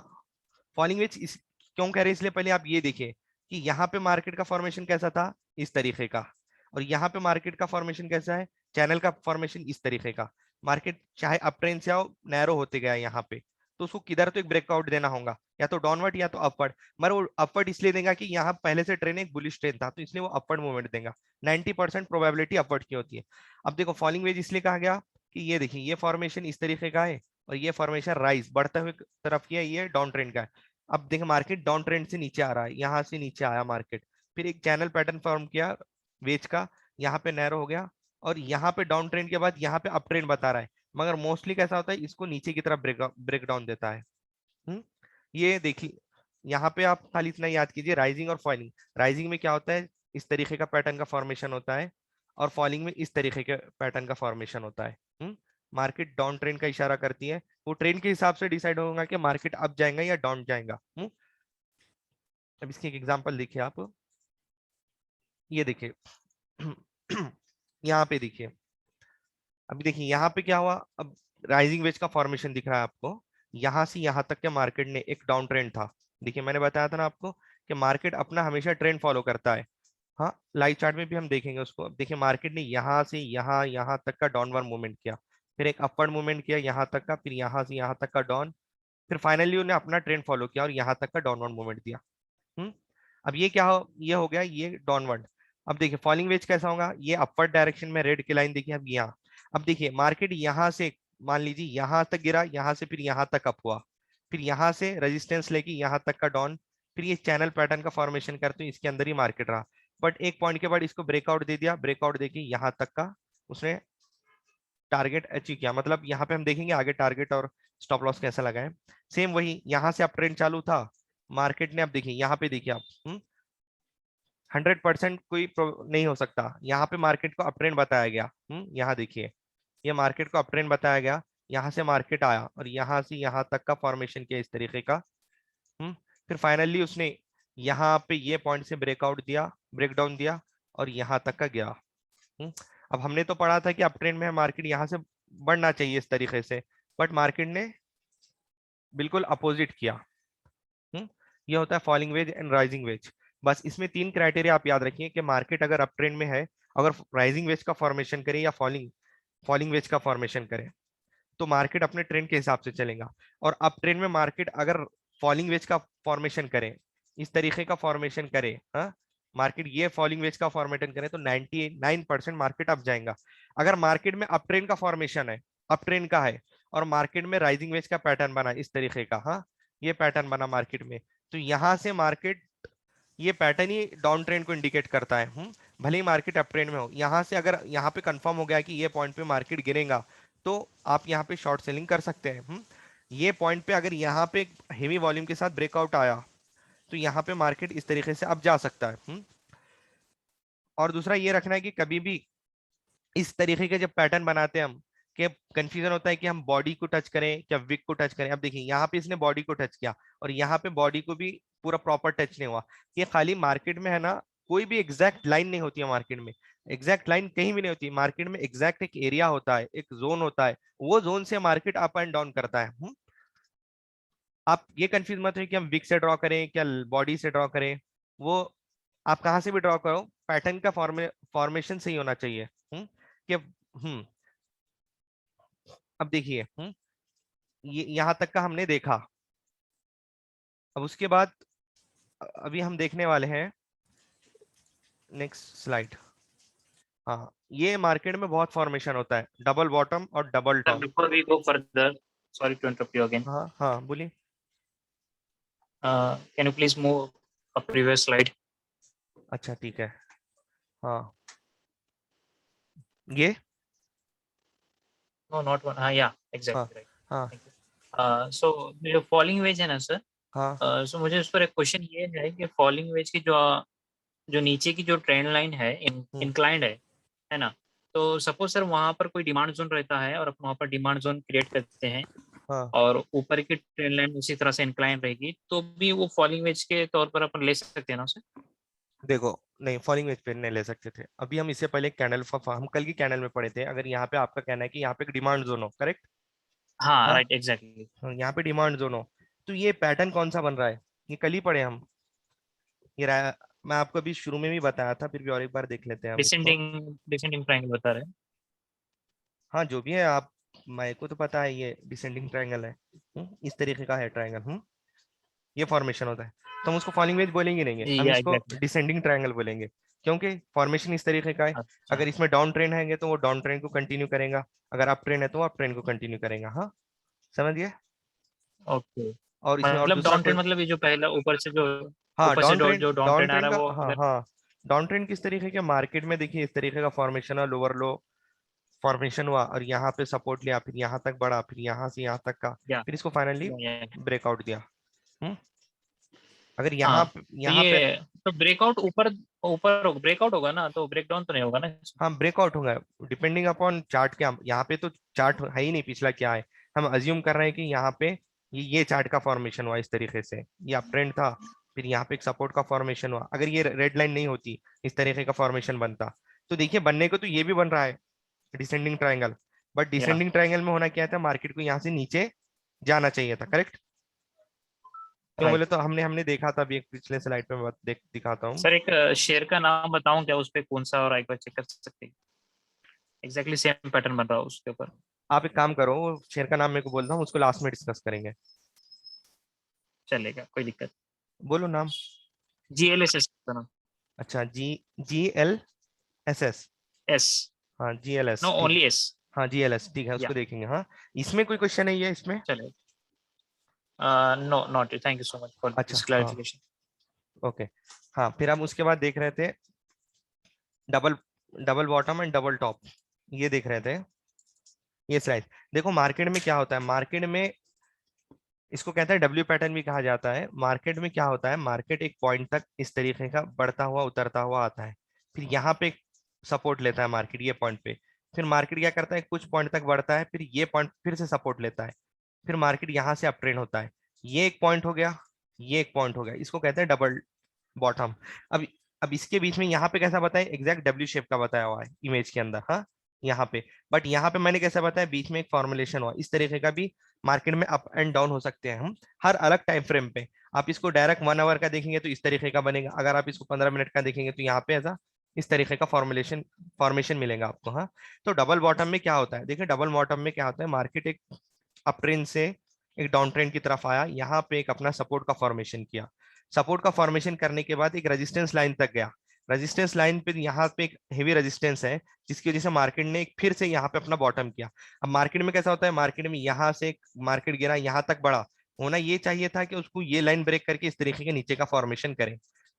फॉलिंग वेज क्यों कह रहे हैं, इसलिए पहले आप ये देखिए कि यहाँ पे मार्केट का फॉर्मेशन कैसा था, इस तरीके का, और यहाँ पे मार्केट का फॉर्मेशन कैसा है, चैनल का फॉर्मेशन इस तरीके का। मार्केट चाहे अप ट्रेंड से आओ नैरो होते गया यहाँ पे, तो उसको किधर तो एक ब्रेकआउट देना होगा, या तो डाउनवर्ड या तो अपवर्ड, मगर वो अपवर्ड इसलिए देगा कि यहाँ पहले से ट्रेंड एक बुलिश ट्रेंड था, तो इसलिए वो अपवर्ड मूवमेंट देगा। 90% प्रोबेबिलिटी अपवर्ड की होती है। अब देखो फॉलिंग वेज इसलिए कहा गया कि ये देखिए ये फॉर्मेशन इस तरीके का है, और ये फॉर्मेशन राइज बढ़ते हुए तरफ की है, ये डाउन ट्रेंड का है। अब देखिए मार्केट डाउन ट्रेंड से नीचे आ रहा है, यहाँ से नीचे आया मार्केट, फिर एक चैनल पैटर्न फॉर्म किया वेज का, यहाँ पे नैरो हो गया, और यहाँ पे डाउन ट्रेंड के बाद यहाँ पे अप ट्रेंड बता रहा है, मगर मोस्टली कैसा होता है इसको नीचे की तरफ ब्रेक डाउन देता है। हम्म ये देखिए यहाँ पे आप खाली इतना याद कीजिए, राइजिंग और फॉलिंग। राइजिंग में क्या होता है, इस तरीके का पैटर्न का फॉर्मेशन होता है, और फॉलिंग में इस तरीके के पैटर्न का फॉर्मेशन होता है। मार्केट डाउन ट्रेंड का इशारा करती है, वो ट्रेंड के हिसाब से डिसाइड होगा कि मार्केट अप जाएगा या डाउन जाएगा। अब इसकी एक एग्जांपल देखिए आप, ये देखिए यहाँ पे देखिए, अभी देखिए यहाँ पे क्या हुआ, अब राइजिंग वेज का फॉर्मेशन दिख रहा है आपको, यहाँ से यहाँ तक के मार्केट ने एक डाउन ट्रेंड था। देखिए मैंने बताया था ना आपको कि मार्केट अपना हमेशा ट्रेंड फॉलो करता है। हाँ लाइव चार्ट में भी हम देखेंगे उसको। अब देखिए मार्केट ने यहाँ से यहाँ यहाँ तक का डाउनवर्ड मूवमेंट किया, फिर एक अपवर्ड मूवमेंट किया यहाँ तक का, फिर यहाँ से यहाँ तक का डाउन, फिर फाइनली उन्हें अपना ट्रेंड फॉलो किया और यहाँ तक का डाउनवर्ड मूवमेंट दिया। अब ये क्या हो, ये हो गया ये डाउनवर्ड। अब देखिए फॉलिंग वेज कैसा होगा, ये अपवर्ड डायरेक्शन में रेड की लाइन देखिए अब यहाँ। अब देखिए मार्केट यहाँ से मान लीजिए यहाँ तक गिरा, यहाँ से फिर यहाँ तक अप हुआ, फिर यहाँ से रेजिस्टेंस लेके यहाँ तक का डाउन, फिर ये चैनल पैटर्न का फॉर्मेशन करते हैं, इसके अंदर ही मार्केट रहा, बट एक पॉइंट के बाद इसको ब्रेकआउट दे दिया, ब्रेकआउट देके यहाँ तक का उसने टारगेट अचीव किया। मतलब यहाँ पे हम देखेंगे आगे टारगेट और स्टॉप लॉस कैसा लगा है। सेम वही यहाँ से अप ट्रेंड चालू था, मार्केट ने अब देखिए यहाँ पे देखिए आप 100% कोई नहीं हो सकता। यहाँ पे मार्केट को अप ट्रेंड बताया गया, यहाँ देखिए, ये मार्केट को अप ट्रेंड बताया गया, यहाँ से मार्केट आया और यहाँ से यहाँ तक का फॉर्मेशन किया इस तरीके का। फिर फाइनली उसने यहाँ पे ये पॉइंट से ब्रेकआउट दिया, ब्रेकडाउन दिया और यहाँ तक का गया। अब हमने तो पढ़ा था कि अप ट्रेंड में मार्केट यहाँ से बढ़ना चाहिए इस तरीके से, बट मार्केट ने बिल्कुल अपोजिट किया। ये होता है falling veg and rising veg. बस इसमें 3 क्राइटेरिया आप याद रखिए कि मार्केट अगर अप ट्रेंड में है, अगर राइजिंग वेज का फॉर्मेशन करे या फॉलिंग फॉलिंग वेज का फॉर्मेशन करे, तो मार्केट अपने ट्रेंड के हिसाब से चलेगा। और अप ट्रेंड में मार्केट अगर फॉलिंग वेज का फॉर्मेशन करे, इस तरीके का फॉर्मेशन करे, हाँ, मार्केट ये फॉलिंग वेज का फॉर्मेशन करे, तो 99% मार्केट अप जाएगा। अगर मार्केट में अप ट्रेंड का फॉर्मेशन है, अप ट्रेंड का है, और मार्केट में राइजिंग वेज का पैटर्न बना इस तरीके का, हाँ, ये पैटर्न बना मार्केट में, तो यहाँ से मार्केट, ये पैटर्न ही डाउन ट्रेंड को इंडिकेट करता है। भले ही मार्केट अप ट्रेंड में हो, यहाँ से अगर यहाँ पे कंफर्म हो गया कि ये पॉइंट पे मार्केट गिरेगा, तो आप यहाँ पे शॉर्ट सेलिंग कर सकते हैं। ये पॉइंट पे अगर यहाँ पे हेवी वॉल्यूम के साथ ब्रेकआउट आया, तो यहाँ पे मार्केट इस तरीके से अब जा सकता है। और दूसरा ये रखना है कि कभी भी इस तरीके के जब पैटर्न बनाते हैं हम, कि कंफ्यूजन होता है कि हम बॉडी को टच करें या विक को टच करें। अब देखिए यहाँ पे इसने बॉडी को टच किया और यहाँ पे बॉडी को भी पूरा प्रॉपर टच नहीं हुआ। ये खाली मार्केट में है ना, कोई भी एग्जैक्ट लाइन नहीं होती है मार्केट में, एग्जैक्ट लाइन कहीं भी नहीं होती मार्केट में। एग्जैक्ट एक एरिया होता है, एक जोन होता है, वो जोन से मार्केट अप एंड डाउन करता है। आप ये कंफ्यूज मत हो कि हम विक से ड्रॉ करें क्या बॉडी से ड्रॉ करें, वो आप कहाँ से भी ड्रॉ करो, पैटर्न का फॉर्मेशन सही होना चाहिए। कि अब देखिए, ये यहाँ तक का हमने देखा। अब उसके बाद अभी हम देखने वाले हैं नेक्स्ट स्लाइड। हाँ, ये मार्केट में बहुत फॉर्मेशन होता है, डबल बॉटम और double top. Before we go further, sorry to interrupt you again. हाँ हाँ, बोलिए। Can you please move a previous slide? अच्छा ठीक है। हाँ, ये, No, not one. Yeah, हाँ exactly right. हाँ Thank you. So जो फॉलिंग वेज है ना सर, हाँ सो मुझे उस पर एक क्वेश्चन ये है कि फॉलिंग वेज की जो जो नीचे की जो ट्रेंड लाइन है इंक्लाइंड है ना, तो सपोज सर वहाँ पर कोई डिमांड जोन रहता है और अपन वहाँ पर डिमांड जोन क्रिएट करते हैं हाँ। और ऊपर की ट्रेंड लाइन उसी तरह से इंक्लाइन रहेगी, तो भी वो फॉलिंग वेज के तौर पर अपन ले सकते हैं ना सर? देखो, नहीं, फॉलिंग वेज पे नहीं ले सकते थे। अभी हम इससे पहले कैंडल हम कल की कैंडल में पढ़े थे। अगर यहाँ पे आपका कहना है कि यहाँ पे एक डिमांड जोन हो, करेक्ट? हाँ हाँ, राइट एग्जैक्टली। यहाँ पे डिमांड जोन हो, तो ये पैटर्न कौन सा बन रहा है, ये कल ही पढ़े हम। ये मैं आपको अभी शुरू में भी बताया था, फिर भी और एक बार देख लेते हैं हम इसको। डिसेंडिंग डिसेंडिंग ट्रायंगल बता रहे हैं। हाँ, जो भी है, आप, मेरे को तो पता है ये डिसेंडिंग ट्रायंगल है। इस तरीके का है ट्रायंगल। ये फॉर्मेशन होता है, तो हम उसको फॉलिंग वेज बोलेंगे नहीं, जी हम या इसको एग्जैक्टली। डिसेंडिंग ट्रायंगल बोलेंगे, क्योंकि फॉर्मेशन इस तरीके का है। अच्छा अगर इसमें डाउन ट्रेंड है तो वो डाउन ट्रेंड को कंटिन्यू करेगा, अगर अप ट्रेंड है तो वो अप ट्रेंड को कंटिन्यू करेगा। हाँ, समझ गए? ओके। और इसमें और मतलब दूसरा डाउन ट्रेंड मतलब ये जो पहला हाँ, ऊपर से जो डाउन डाउन ट्रेंड आ ट्रेंड रहा का, है वो हाँ अगर। हाँ, डाउन ट्रेंड किस तरीके के, मार्केट में देखिए इस तरीके का फॉर्मेशन है, लोअर लो फॉर्मेशन हुआ और यहाँ पे सपोर्ट लिया, फिर यहाँ तक बढ़ा, फिर यहाँ से यहाँ तक का, या फिर इसको फाइनली या ब्रेकआउट दिया। हम्म अगर हाँ, तो यहाँ पे, ये तो ब्रेकआउट ऊपर ऊपर ब्रेकआउट होगा ना, तो ब्रेकडाउन तो नहीं होगा ना इसमें? हाँ, ब्रेकआउट होगा डिपेंडिंग अपॉन चार्ट के। यहाँ पे तो चार्ट है ही नहीं पिछला क्या है, हम अज्यूम कर रहे हैं कि यहाँ पे ये चार्ट का फॉर्मेशन हुआ इस तरीके से, ये अप ट्रेंड था, फिर यहाँ पे एक सपोर्ट का फॉर्मेशन हुआ। अगर ये रेड लाइन नहीं होती, इस तरीके का फॉर्मेशन बनता, तो देखिए बनने को तो ये भी बन रहा है डिसेंडिंग ट्रायंगल, बट या डिसेंडिंग ट्रायंगल में होना क्या था, मार्केट को यहाँ से नीचे जाना चाहिए था, करेक्ट? क्यों बोले राइट। तो हमने हमने देखा था अभी एक पिछले स्लाइड पे, मैं दिखाता हूँ। सर एक शेयर का नाम बताऊं क्या, उस पर कौन सा, और एक बार चेक कर सकते हैं? एग्जैक्टली सेम पैटर्न बन रहा है उसके ऊपर। आप एक काम करो, वो शेयर का नाम मेरे को बोलता हूँ, उसको लास्ट में डिस्कस करेंगे। चलेगा, कोई दिक्कत। बोलो नाम। GLSS का नाम। अच्छा, GLSS। एस। हाँ, GLS नो ठीक। Only S. हाँ, GLS ठीक है, उसको या देखेंगे। हाँ, इसमें कोई क्वेश्चन नहीं है इसमें? चलेगा। No not, thank you so much for अच्छा दिस हाँ, क्लैरिफिकेशन। ओके। हाँ, फिर हम उसके बाद देख रहे थे double double bottom and double top, ये देख रहे थे। ये स्लाइड देखो, मार्केट में क्या होता है, मार्केट में इसको कहते हैं डब्ल्यू पैटर्न भी कहा जाता है। मार्केट में क्या होता है, मार्केट एक पॉइंट तक इस तरीके का बढ़ता हुआ उतरता हुआ आता है, फिर यहाँ पे सपोर्ट लेता है मार्केट ये पॉइंट पे, फिर मार्केट क्या करता है, कुछ पॉइंट तक बढ़ता है, फिर ये पॉइंट फिर से सपोर्ट लेता है, फिर मार्केट यहाँ से अप ट्रेंड होता है। ये एक पॉइंट हो गया, ये एक पॉइंट हो गया, इसको कहते हैं डबल बॉटम। अब अब इसके बीच में यहाँ पे कैसा बताया, एग्जैक्ट डब्ल्यू शेप का बताया हुआ है इमेज के अंदर, हाँ यहाँ पे। बट यहाँ पे मैंने कैसा बताया, बीच में एक फॉर्मुलेशन हुआ, इस तरीके का भी मार्केट में अप एंड डाउन हो सकते हैं हम हर अलग टाइम फ्रेम पे। आप इसको डायरेक्ट 1 आवर का देखेंगे तो इस तरीके का बनेगा, अगर आप इसको 15 मिनट का देखेंगे तो यहाँ पे ऐसा इस तरीके का फॉर्मेशन मिलेगा आपको, हाँ। तो डबल बॉटम में क्या होता है, देखिए डबल बॉटम में क्या होता है, मार्केट एक अप ट्रेंड से एक डाउन ट्रेंड की तरफ आया, यहाँ पे एक अपना सपोर्ट का फॉर्मेशन किया, सपोर्ट का फॉर्मेशन करने के बाद एक रेजिस्टेंस लाइन तक गया, रेजिस्टेंस लाइन पे यहाँ पे एक हेवी रेजिस्टेंस है, जिसकी वजह से मार्केट ने एक फिर से यहाँ पे अपना बॉटम किया। अब मार्केट में कैसा होता है, मार्केट में यहाँ से मार्केट गिरा, यहाँ तक बढ़ा, होना ये चाहिए था कि उसको ये लाइन ब्रेक करके इस तरीके के नीचे का फॉर्मेशन करे,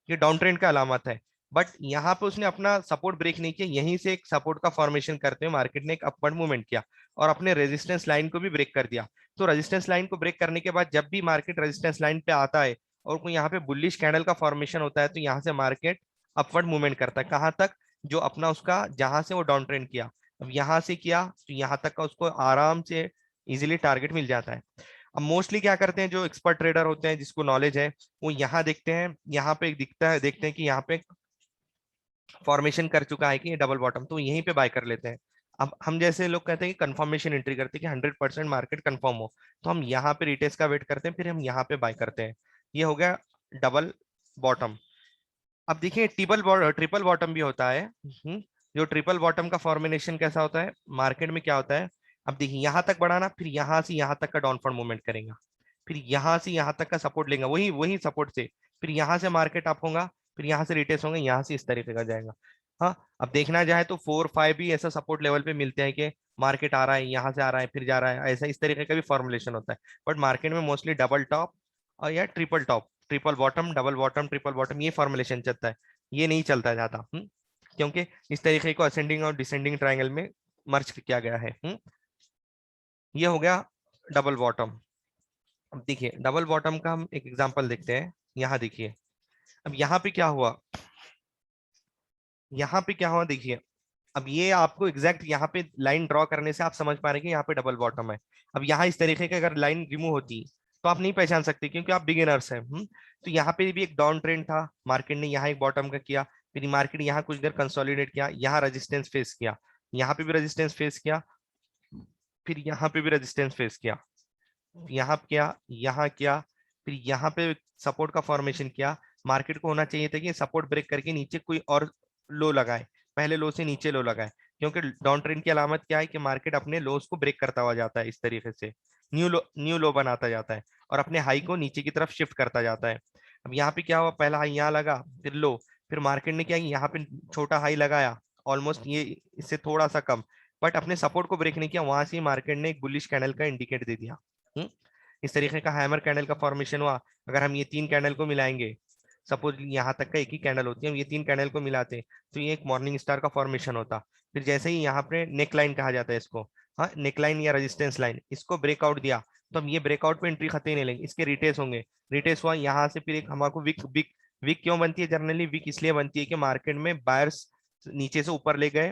ये डाउन ट्रेंड का अलामत है। बट यहाँ पे उसने अपना सपोर्ट ब्रेक नहीं किया, यहीं से एक सपोर्ट का फॉर्मेशन करते हुए मार्केट ने एक अपवर्ड मूवमेंट किया और अपने रेजिस्टेंस लाइन को भी ब्रेक कर दिया। तो रेजिस्टेंस लाइन को ब्रेक करने के बाद जब भी मार्केट रेजिस्टेंस लाइन पे आता है और कोई यहाँ पे बुलिश कैंडल का फॉर्मेशन होता है, तो यहाँ से मार्केट अपवर्ड मूवमेंट करता है, कहाँ तक, जो अपना उसका जहां से वो डाउन ट्रेंड किया, अब यहाँ से किया तो यहाँ तक का उसको आराम से इजीली टारगेट मिल जाता है। अब मोस्टली क्या करते हैं जो एक्सपर्ट ट्रेडर होते हैं, जिसको नॉलेज है, वो यहाँ देखते हैं, यहाँ पे दिखता है, देखते हैं कि यहाँ पे फॉर्मेशन कर चुका है कि ये डबल बॉटम, तो यहीं पे बाय कर लेते हैं। अब हम जैसे लोग कहते हैं कि कंफर्मेशन एंट्री करते हैं कि 100% मार्केट कंफर्म हो, तो हम यहाँ पे रिटेस्ट का वेट करते हैं, फिर हम यहाँ पे बाय करते हैं। ये हो गया डबल बॉटम। अब देखिए ट्रिपल बॉटम भी होता है। जो ट्रिपल बॉटम का फॉर्मेशन कैसा होता है, मार्केट में क्या होता है, अब देखिए यहाँ तक बढ़ाना, फिर यहाँ से यहाँ तक का डाउनफॉल मूवमेंट करेगा, फिर यहाँ से यहाँ तक का सपोर्ट लेगा, वही वही सपोर्ट से, फिर यहाँ से मार्केट अप होगा, फिर यहाँ से रिटेस्ट होंगे, यहाँ से इस तरीके का जाएगा। हाँ, अब देखना जाए तो 4 5 भी ऐसा सपोर्ट लेवल पे मिलते हैं कि मार्केट आ रहा है, यहाँ से आ रहा है, फिर जा रहा है, ऐसा इस तरीके का भी फॉर्मुलेशन होता है। बट मार्केट में मोस्टली डबल टॉप और या triple top, triple bottom, double bottom, triple bottom, ये फॉर्मुलेशन चलता है, ये नहीं चलता ज्यादा। क्योंकि इस तरीके को असेंडिंग और डिसेंडिंग ट्रायंगल में मर्ज किया गया है। ये हो गया डबल बॉटम। अब देखिए डबल बॉटम का हम एक एग्जांपल देखते हैं, यहाँ देखिए, अब यहाँ पे क्या हुआ, यहाँ पे क्या हुआ देखिए, अब ये आपको एग्जैक्ट यहाँ पे लाइन ड्रॉ करने से आप समझ पा रहे हैं कि यहाँ पे डबल बॉटम है। अब यहाँ इस तरीके की अगर लाइन रिमूव होती तो आप नहीं पहचान सकते क्योंकि आप बिगिनर्स हैं। तो यहाँ पे भी एक डाउन ट्रेंड था, मार्केट ने यहाँ एक बॉटम का किया, फिर मार्केट यहाँ कुछ देर कंसोलिडेट किया, यहाँ रेजिस्टेंस फेस किया, यहाँ पे भी रेजिस्टेंस फेस किया, फिर यहाँ पे भी रेजिस्टेंस फेस किया, यहाँ किया, यहाँ किया, फिर यहाँ पे सपोर्ट का फॉर्मेशन किया। मार्केट को होना चाहिए था कि सपोर्ट ब्रेक करके नीचे कोई और लो लगाए, पहले लो से नीचे लो लगाए, क्योंकि डाउन ट्रेंड की अलामत क्या है कि मार्केट अपने लोस को ब्रेक करता हुआ जाता है, इस तरीके से न्यू लो बनाता जाता है और अपने हाई को नीचे की तरफ शिफ्ट करता जाता है। अब यहाँ पे क्या हुआ, पहला हाई यहाँ लगा, फिर लो, फिर मार्केट ने क्या यहाँ पे छोटा हाई लगाया, ऑलमोस्ट ये इससे थोड़ा सा कम, बट अपने सपोर्ट को ब्रेक नहीं किया, वहां से मार्केट ने एक बुलिश कैंडल का इंडिकेट दे दिया। इस तरीके का हैमर कैंडल का फॉर्मेशन हुआ। अगर हम ये 3 कैंडल को मिलाएंगे, सपोज यहाँ तक का एक ही कैंडल होती है, हम ये 3 कैंडल को मिलाते तो ये एक मॉर्निंग स्टार का फॉर्मेशन होता। फिर जैसे ही यहाँ पे नेक लाइन कहा जाता है इसको, हाँ नेक लाइन या रेजिस्टेंस लाइन, इसको ब्रेकआउट दिया तो हम ये ब्रेकआउट पे एंट्री खतरे नहीं लेंगे, इसके रिटेस होंगे, रिटेस हुआ यहाँ से, फिर एक हमारे विक विक विक क्यों बनती है, जनरली विक इसलिए बनती है कि मार्केट में बायर्स नीचे से ऊपर ले गए,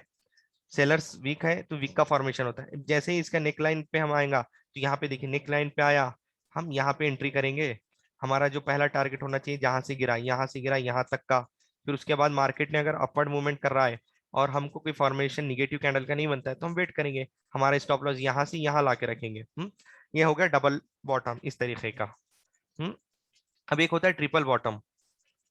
सेलर्स वीक है तो वीक का फॉर्मेशन होता है। जैसे ही इसका नेक लाइन पे हम आएगा तो यहाँ पे देखिए नेक लाइन पे आया, हम यहाँ पे एंट्री करेंगे, हमारा जो पहला टारगेट होना चाहिए जहां से गिरा, यहाँ से गिरा यहाँ तक का, फिर उसके बाद मार्केट ने अगर अपवर्ड मूवमेंट कर रहा है और हमको कोई फॉर्मेशन निगेटिव कैंडल का नहीं बनता है तो हम वेट करेंगे, हमारा स्टॉप लॉस यहाँ से यहाँ ला के रखेंगे। ये हो गया डबल बॉटम इस तरीके का। अब एक होता है ट्रिपल बॉटम,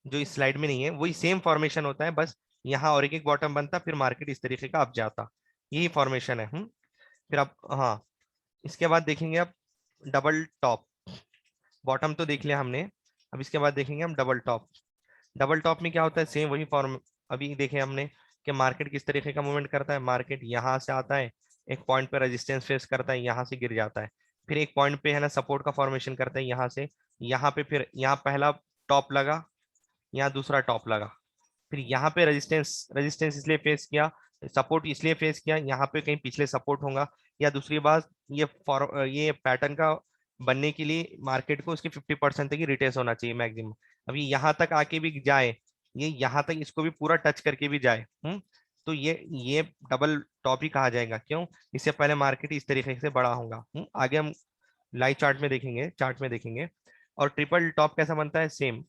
जो इस स्लाइड में नहीं है, वही सेम फॉर्मेशन होता है, बस यहाँ और एक बॉटम बनता, फिर मार्केट इस तरीके का अप जाता, यही फॉर्मेशन है। फिर आप, हाँ, इसके बाद देखेंगे आप डबल टॉप। बॉटम तो देख लिया हमने, अब इसके बाद देखेंगे हम डबल टॉप। डबल टॉप में क्या होता है, सेम वही फॉर्म, अभी देखे हमने कि मार्केट किस तरीके का मूवमेंट करता है, मार्केट यहाँ से आता है, एक पॉइंट पे रेजिस्टेंस फेस करता है, यहाँ से गिर जाता है, फिर एक पॉइंट पे है ना सपोर्ट का फॉर्मेशन करता है यहाँ से, यहाँ पे फिर यहाँ पहला टॉप लगा, यहाँ दूसरा टॉप लगा, फिर यहाँ पे रेजिस्टेंस रेजिस्टेंस इसलिए फेस किया, सपोर्ट इसलिए फेस किया, यहाँ पे कहीं पिछले सपोर्ट होगा, या दूसरी बात ये पैटर्न का बनने के लिए मार्केट को उसके 50% तक ही रिटेस्ट होना चाहिए मैक्सिमम। अभी यहाँ तक आके भी जाए, ये यहाँ तक इसको भी पूरा टच करके भी जाए, तो ये डबल टॉप ही कहा जाएगा। क्यों? इससे पहले मार्केट इस तरीके से बड़ा होगा। आगे हम लाइव चार्ट में देखेंगे, चार्ट में देखेंगे। और ट्रिपल टॉप कैसा बनता है? सेम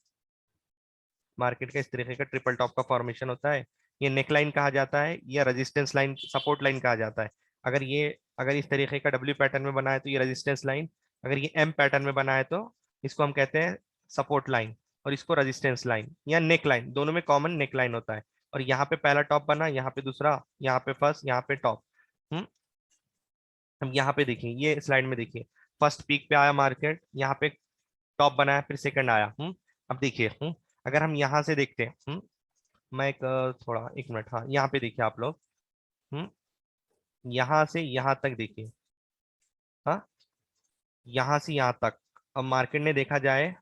मार्केट का इस तरीके का ट्रिपल टॉप का फॉर्मेशन होता है। ये नेक लाइन कहा जाता है, या रेजिस्टेंस लाइन, सपोर्ट लाइन कहा जाता है। अगर इस तरीके का डब्ल्यू पैटर्न में बना है तो ये रेजिस्टेंस लाइन, अगर ये एम पैटर्न में बना है तो इसको हम कहते हैं सपोर्ट लाइन, और इसको रेजिस्टेंस लाइन या नेक लाइन, दोनों में कॉमन नेक लाइन होता है। और यहाँ पे पहला टॉप बना, यहाँ पे दूसरा, यहाँ पे फर्स्ट, यहाँ पे टॉप। हम यहाँ पे देखिए, ये स्लाइड में देखिए, फर्स्ट पीक पे आया मार्केट, यहाँ पे टॉप बनाया, फिर सेकंड आया। अब देखिए, अगर हम यहाँ से देखते हैं, मैं थोड़ा एक मिनट, हाँ यहाँ पे देखिए आप लोग, यहाँ से यहाँ तक देखिए, हाँ यहाँ से यहाँ तक। अब मार्केट ने देखा जाए,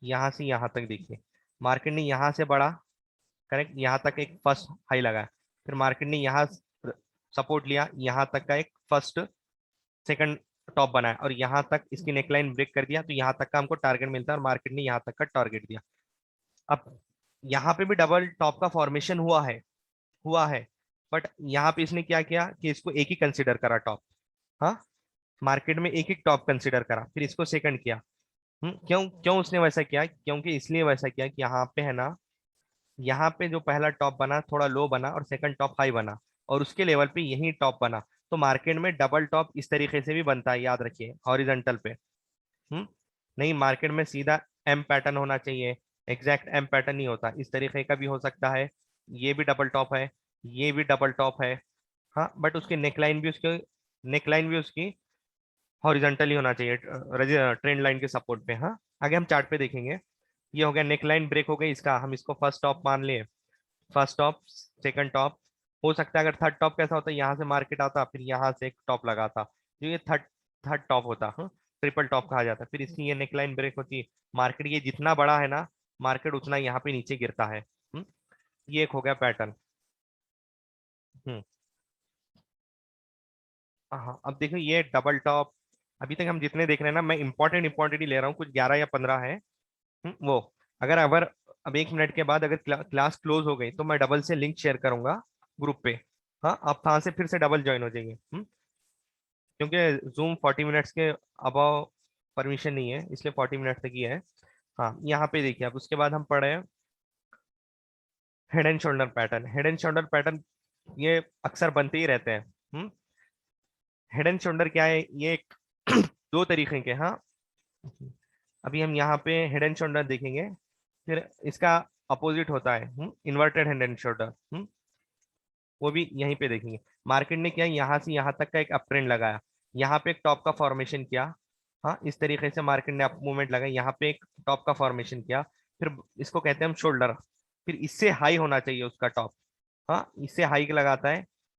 यहाँ से यहाँ तक देखिए, मार्केट ने यहाँ से बढ़ा, करेक्ट, यहाँ तक एक फर्स्ट हाई लगाया, फिर मार्केट ने यहाँ सपोर्ट लिया, यहाँ तक का एक फर्स्ट सेकंड टॉप बनाया, और यहाँ तक इसकी नेकलाइन ब्रेक कर दिया, तो यहाँ तक का हमको टारगेट मिलता है, और मार्केट ने यहाँ तक का टारगेट दिया। अब यहाँ पे भी डबल टॉप का फॉर्मेशन हुआ है, बट यहाँ पे इसने क्या किया कि इसको एक ही कंसिडर करा टॉप। हाँ, मार्केट में एक एक टॉप कंसिडर करा, फिर इसको सेकंड किया। क्यों क्यों उसने वैसा किया? क्योंकि इसलिए वैसा किया कि यहाँ पे है ना, यहाँ पे जो पहला टॉप बना थोड़ा लो बना, और सेकंड टॉप हाई बना, और उसके लेवल पे यही टॉप बना। तो मार्केट में डबल टॉप इस तरीके से भी बनता है, याद रखिए, हॉरिजॉन्टल पे। नहीं, मार्केट में सीधा एम पैटर्न होना चाहिए, एग्जैक्ट एम पैटर्न नहीं होता, इस तरीके का भी हो सकता है। ये भी डबल टॉप है, ये भी डबल टॉप है, हाँ, बट उसकी नेकलाइन भी उसकी हॉरिजॉन्टल ही होना चाहिए, ट्रेंड लाइन के सपोर्ट पे। हाँ, आगे हम चार्ट पे देखेंगे। ये हो गया नेकलाइन ब्रेक हो गई इसका, हम इसको फर्स्ट टॉप मान लिए, फर्स्ट टॉप, सेकंड टॉप। हो सकता है अगर थर्ड टॉप कैसा होता है, यहाँ से मार्केट आता, फिर यहाँ से एक टॉप लगा था, जो ये थर्ड थर्ड टॉप होता, हाँ, ट्रिपल टॉप कहा जाता है। फिर इसकी ये नेकलाइन ब्रेक होती है, मार्केट ये जितना बड़ा है ना, मार्केट उतना यहाँ पे नीचे गिरता है। ये एक हो गया पैटर्न। हम्म हाँ, अब देखो ये डबल टॉप, अभी तक हम जितने देख रहे हैं ना, मैं इंपॉर्टेंट ही ले रहा हूँ, कुछ 11 या 15 है। वो अगर अगर अब 1 मिनट के बाद अगर क्लास क्लोज हो गई तो मैं डबल से लिंक शेयर करूंगा ग्रुप पे। हाँ, आप वहां से फिर से डबल ज्वाइन हो जाइए। क्योंकि जूम 40 मिनट्स के अबाव परमिशन नहीं है, इसलिए 40 मिनट तक ही है। हाँ, यहाँ पे देखिए, अब उसके बाद हम पढ़े head and shoulder pattern. Head and shoulder pattern ये अक्सर बनते ही रहते हैं। हेड एंड शोल्डर क्या है? ये एक दो तरीके के, हाँ, अभी हम यहाँ पे हेड एंड शोल्डर देखेंगे, फिर इसका अपोजिट होता है इन्वर्टेड हेड एंड शोल्डर, वो भी यहीं पे देखेंगे। मार्केट ने क्या, यहाँ से यहाँ तक का एक अप ट्रेंड लगाया, यहाँ पे एक टॉप का फॉर्मेशन किया, हाँ, इस तरीके से मार्केट ने अप मूवमेंट लगाई, यहाँ पे एक टॉप का फॉर्मेशन किया, फिर इसको कहते हैं हम शोल्डर, फिर इससे हाई होना चाहिए उसका टॉप, हाँ, इससे हाई लगाता है,